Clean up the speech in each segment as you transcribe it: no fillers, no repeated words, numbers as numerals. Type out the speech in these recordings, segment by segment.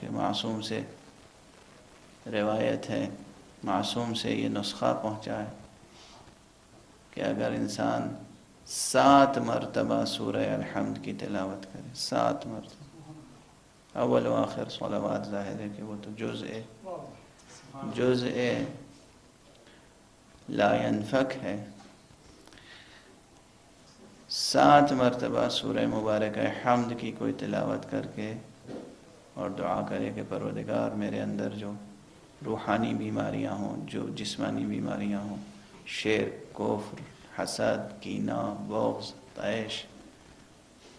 کہ معصوم سے روایت ہے، معصوم سے یہ نسخہ پہنچا ہے کہ اگر انسان 7 مرتبہ سورہ الحمد کی تلاوت کرے، 7 مرتبہ، اول و آخر صلوات، ظاہر ہے کہ وہ تو جزء لا ينفک ہے، 7 مرتبہ سورہ مبارکہ حمد کی کوئی تلاوت کر کے اور دعا کرے کہ پروردگار میرے اندر جو روحانی بیماریاں ہوں، جو جسمانی بیماریاں ہوں، شرک، کفر، حسد، کینہ، بغض، طیش،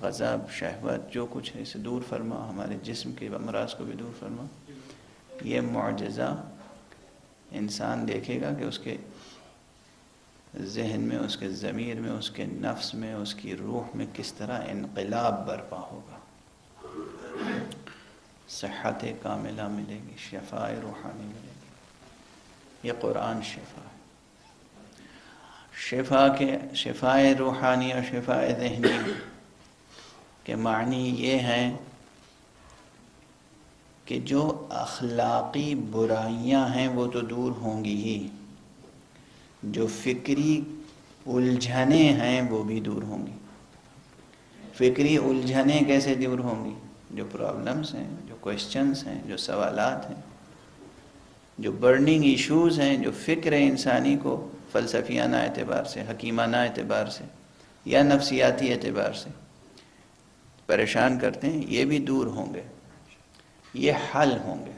غضب، شہوت، جو کچھ ہے اسے دور فرما، ہمارے جسم کے امراض کو بھی دور فرما. یہ معجزہ انسان دیکھے گا کہ اس کے ذہن میں، اس کے ضمیر میں، اس کے نفس میں، اس کی روح میں کس طرح انقلاب برپا ہوگا. صحت کاملہ ملے گی، شفاء روحانی ملے گی. یہ قرآن شفا ہے. شفاء روحانی اور شفاء ذہنی کے معنی یہ ہیں کہ جو اخلاقی برائیاں ہیں وہ تو دور ہوں گی ہی، جو فکری الجھنیں ہیں وہ بھی دور ہوں گی. فکری الجھنیں کیسے دور ہوں گی؟ جو پرابلمز ہیں، جو کویسچنز ہیں، جو سوالات ہیں، جو برننگ ایشوز ہیں، جو فکر انسانی کو فلسفیانہ اعتبار سے، حکیمانہ اعتبار سے یا نفسیاتی اعتبار سے پریشان کرتے ہیں، یہ بھی دور ہوں گے، یہ حل ہوں گے.